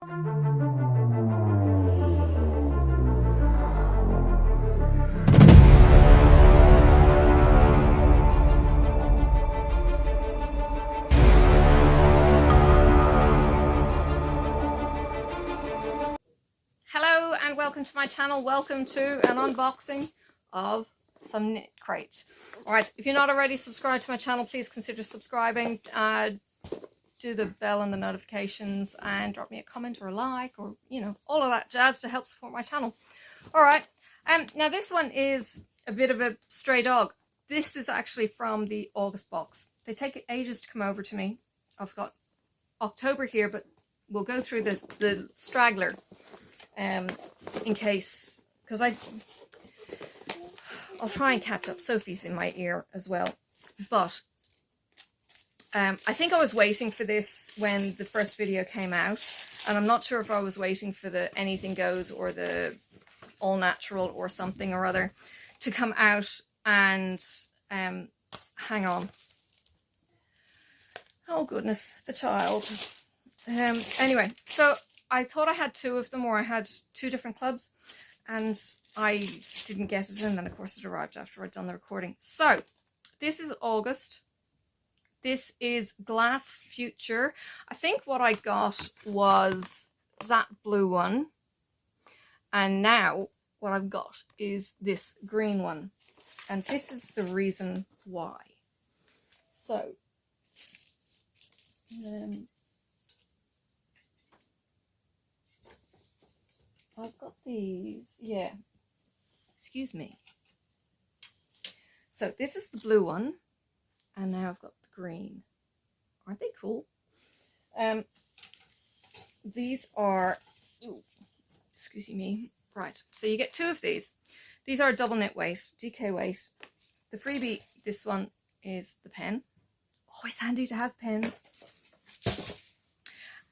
Hello and welcome to my channel. Welcome to an unboxing of some knit crate. Alright, if you're not already subscribed to my channel, please consider subscribing. Do the bell and the notifications and drop me a comment or a like or, you know, all of that jazz to help support my channel. Alright, now this one is a bit of a stray dog. This is actually from the August box. They take ages to come over to me. I've got October here, but we'll go through the straggler. In case, because I'll try and catch up. Sophie's in my ear as well, but I think I was waiting for this when the first video came out, and I'm not sure if I was waiting for the anything goes or the all natural or something or other to come out. And hang on, oh goodness, the child. Anyway, so I thought I had two of them, or I had two different clubs, and I didn't get it, and then of course it arrived after I'd done the recording. So this is August. This is Glass Future. I think what I got was that blue one, and now what I've got is this green one, and this is the reason why. So I've got these, yeah, excuse me. So this is the blue one, and now I've got the green. Aren't they cool? These are, ooh, excuse me, right, so you get two of these. These are double knit weight, DK weight. The freebie, this one is the pen. Always handy to have pens.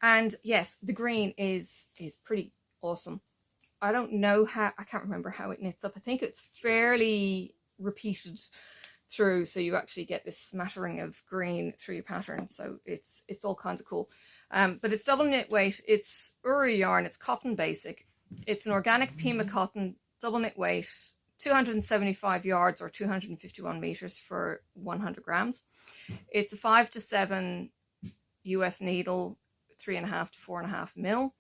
And yes, the green is pretty awesome. I don't know how, I can't remember how it knits up. I think it's fairly repeated through, so you actually get this smattering of green through your pattern. So it's all kinds of cool. But it's double knit weight. It's Uri yarn. It's cotton basic. It's an organic Pima cotton, double knit weight, 275 yards or 251 meters for 100 grams. It's a 5 to 7 US needle, 3.5 to 4.5 mil.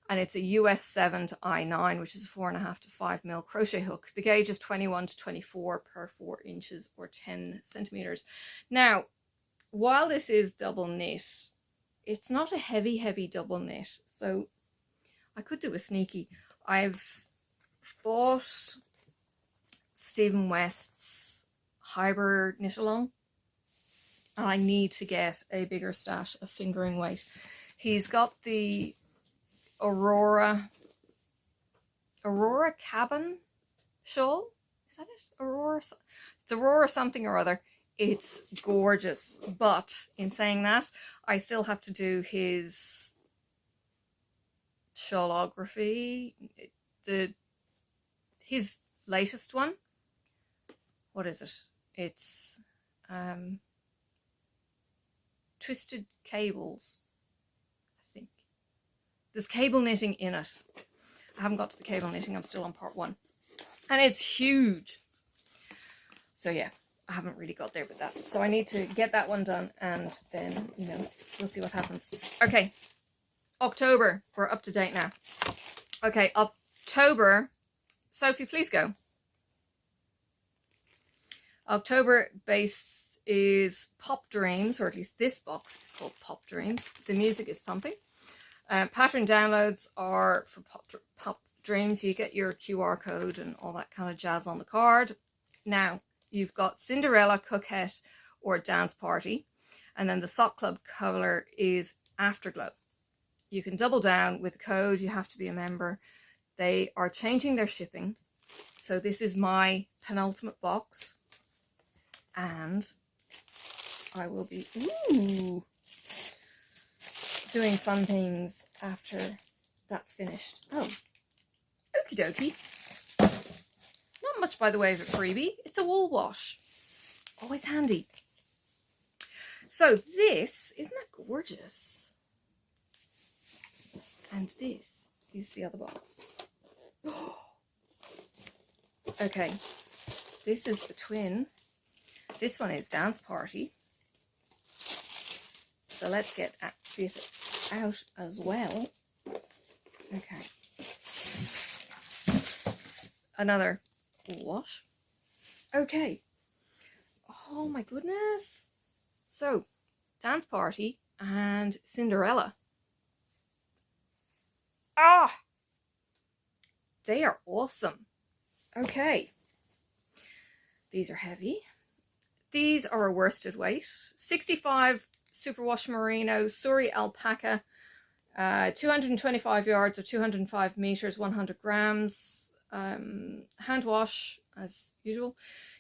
And it's a US 7 to I9, which is a 4.5 to 5 mil crochet hook. The gauge is 21 to 24 per 4 inches or 10 centimeters. Now, while this is double knit, it's not a heavy double knit. So I could do a sneaky. I've bought Stephen West's hybrid knit along, and I need to get a bigger stash of fingering weight. He's got the Aurora cabin shawl. Is that it? Aurora? It's Aurora something or other. It's gorgeous. But in saying that, I still have to do his shawlography. His latest one. What is it? It's Twisted Cables. There's cable knitting in it. I haven't got to the cable knitting. I'm still on part 1. And it's huge. So yeah, I haven't really got there with that. So I need to get that one done, and then, you know, we'll see what happens. Okay, October. We're up to date now. Okay, October. Sophie, please go. October base is Pop Dreams, or at least this box is called Pop Dreams. The music is thumping. Pattern downloads are for Pop Dreams. You get your QR code and all that kind of jazz on the card. Now, you've got Cinderella, Coquette, or Dance Party. And then the Sock Club color is Afterglow. You can double down with the code. You have to be a member. They are changing their shipping. So this is my penultimate box. And I will be... Ooh! Doing fun things after that's finished. Oh, okie dokie. Not much by the way of a freebie. It's a wool wash. Always handy. So this, isn't that gorgeous? And this is the other box. Okay, this is the twin. This one is Dance Party. So let's get it out as well. Okay. Another what? Okay. Oh my goodness. So, Dance Party and Cinderella. Ah! They are awesome. Okay. These are heavy. These are a worsted weight. 65 superwash merino, Suri alpaca, 225 yards or 205 meters, 100 grams. Hand wash as usual.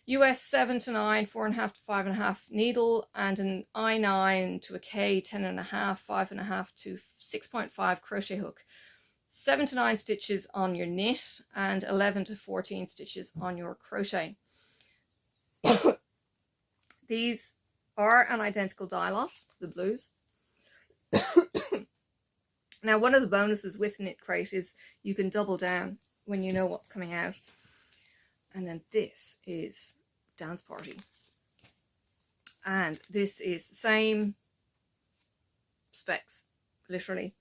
US 7 to 9, 4.5 to 5.5 needle, and an I9 to a K 10.5, 5.5 to 6.5 crochet hook. 7 to 9 stitches on your knit and 11 to 14 stitches on your crochet. These are an identical dye lot, the blues. Now, one of the bonuses with Knit Crate is you can double down when you know what's coming out. And then this is Dance Party. And this is the same specs, literally.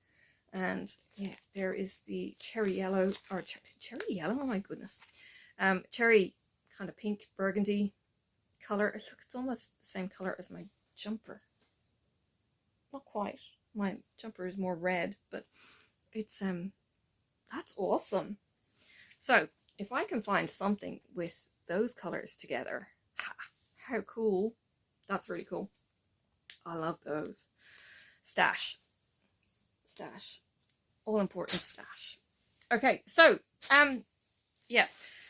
And yeah, there is the cherry yellow, or cherry yellow, oh my goodness. Cherry kind of pink burgundy color. It's almost the same color as my jumper. Not quite. My jumper is more red, but it's that's awesome. So if I can find something with those colors together, how cool. That's really cool. I love those. Stash. All important stash. Okay, so yeah.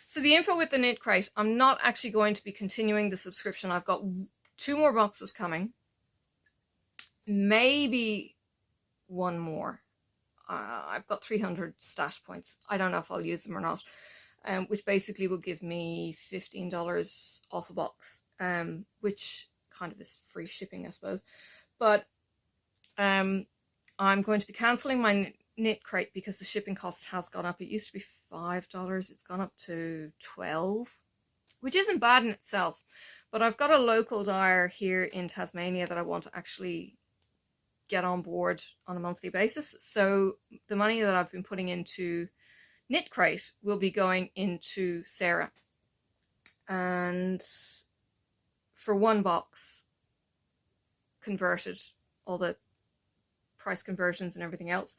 So the info with the Knit Crate, I'm not actually going to be continuing the subscription. I've got 2 more boxes coming. Maybe 1 more. I've got 300 stash points. I don't know if I'll use them or not. Which basically will give me $15 off a box. Which kind of is free shipping, I suppose. But I'm going to be cancelling my Knit Crate because the shipping cost has gone up. It used to be $5. It's gone up to $12, which isn't bad in itself. But I've got a local dyer here in Tasmania that I want to actually get on board on a monthly basis. So the money that I've been putting into Knit Crate will be going into Sarah. And for 1 box converted, all the price conversions and everything else,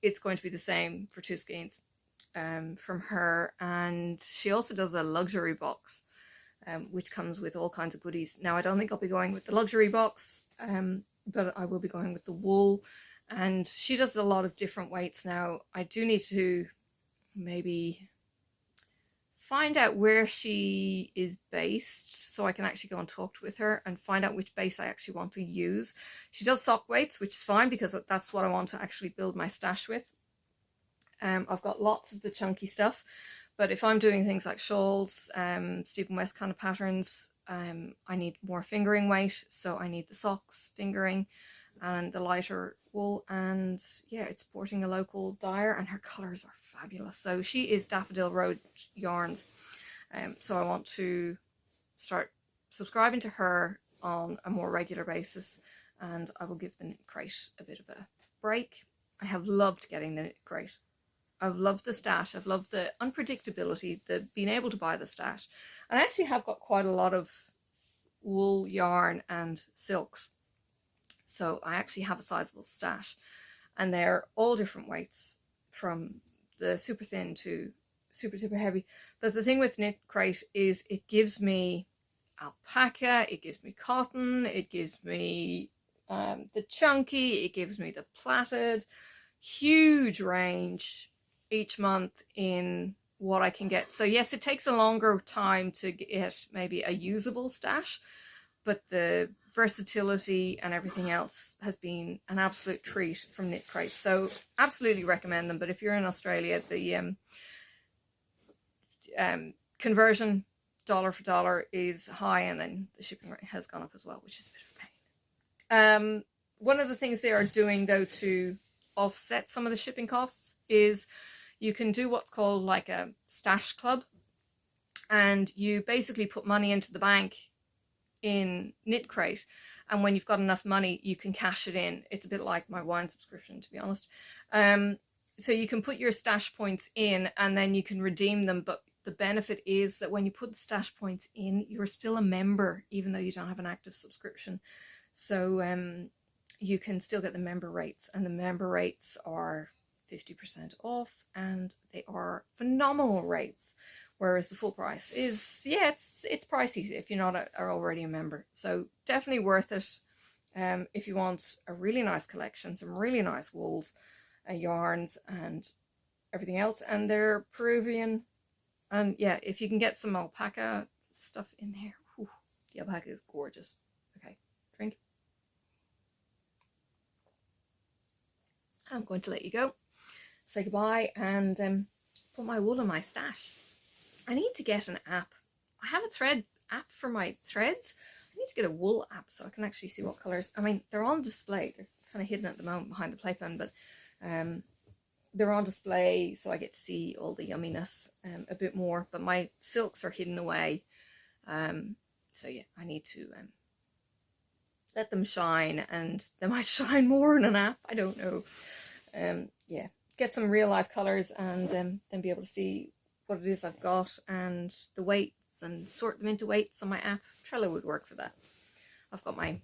it's going to be the same for 2 skeins from her. And she also does a luxury box, which comes with all kinds of goodies. Now, I don't think I'll be going with the luxury box, but I will be going with the wool. And she does a lot of different weights now. I do need to maybe find out where she is based so I can actually go and talk with her and find out which base I actually want to use. She does sock weights, which is fine because that's what I want to actually build my stash with. I've got lots of the chunky stuff, but if I'm doing things like shawls, Stephen West kind of patterns, I need more fingering weight, so I need the socks fingering and the lighter wool. And yeah, it's supporting a local dyer and her colours are fabulous. So she is Daffodil Road Yarns. So I want to start subscribing to her on a more regular basis, and I will give the Knit Crate a bit of a break. I have loved getting the Knit Crate. I've loved the stash. I've loved the unpredictability, the being able to buy the stash. And I actually have got quite a lot of wool, yarn and silks. So I actually have a sizable stash, and they're all different weights from the super thin to super, super heavy. But the thing with Knit Crate is it gives me alpaca, it gives me cotton, it gives me the chunky, it gives me the plaited, huge range each month in what I can get. So yes, it takes a longer time to get maybe a usable stash, but the versatility and everything else has been an absolute treat from Knit Crate. So absolutely recommend them. But if you're in Australia, the conversion dollar for dollar is high, and then the shipping rate has gone up as well, which is a bit of a pain. One of the things they are doing though to offset some of the shipping costs is you can do what's called like a stash club, and you basically put money into the bank in Knit Crate, and when you've got enough money you can cash it in. It's a bit like my wine subscription, to be honest. So you can put your stash points in and then you can redeem them, but the benefit is that when you put the stash points in, you're still a member even though you don't have an active subscription. So you can still get the member rates, and the member rates are 50% off, and they are phenomenal rates. Whereas the full price is, yeah, it's pricey if you're not already a member. So definitely worth it if you want a really nice collection, some really nice wools, yarns and everything else. And they're Peruvian. And yeah, if you can get some alpaca stuff in there. Whew, the alpaca is gorgeous. Okay, drink. I'm going to let you go. Say goodbye and put my wool in my stash. I need to get an app. I have a thread app for my threads. I need to get a wool app so I can actually see what colours. I mean, they're on display. They're kind of hidden at the moment behind the playpen, but they're on display so I get to see all the yumminess a bit more. But my silks are hidden away. So yeah, I need to let them shine, and they might shine more in an app. I don't know. Yeah, get some real life colours and then be able to see what it is I've got and the weights, and sort them into weights on my app. Trello would work for that. I've got my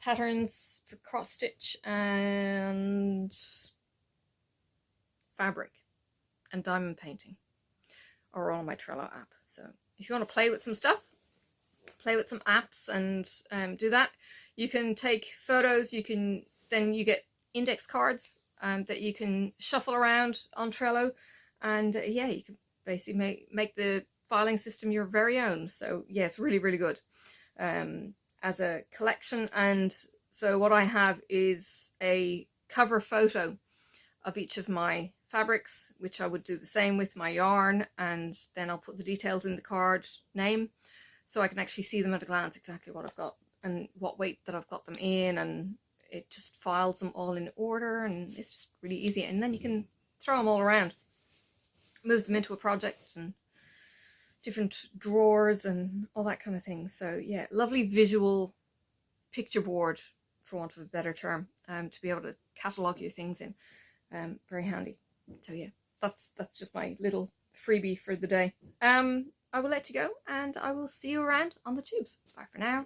patterns for cross stitch and fabric and diamond painting are all on my Trello app. So if you want to play with some stuff, play with some apps and do that. You can take photos, you get index cards that you can shuffle around on Trello, and yeah, you can basically make the filing system your very own. So yeah, it's really, really good as a collection. And so what I have is a cover photo of each of my fabrics, which I would do the same with my yarn, and then I'll put the details in the card name so I can actually see them at a glance exactly what I've got and what weight that I've got them in, and it just files them all in order, and it's just really easy. And then you can throw them all around, move them into a project and different drawers and all that kind of thing. So yeah, lovely visual picture board, for want of a better term, to be able to catalogue your things in. Very handy. So yeah, that's just my little freebie for the day. I will let you go, and I will see you around on the tubes. Bye for now.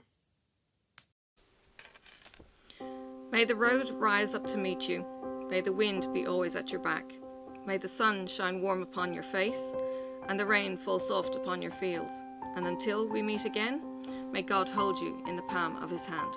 May the road rise up to meet you. May the wind be always at your back. May the sun shine warm upon your face, and the rain fall soft upon your fields. And until we meet again, may God hold you in the palm of his hand.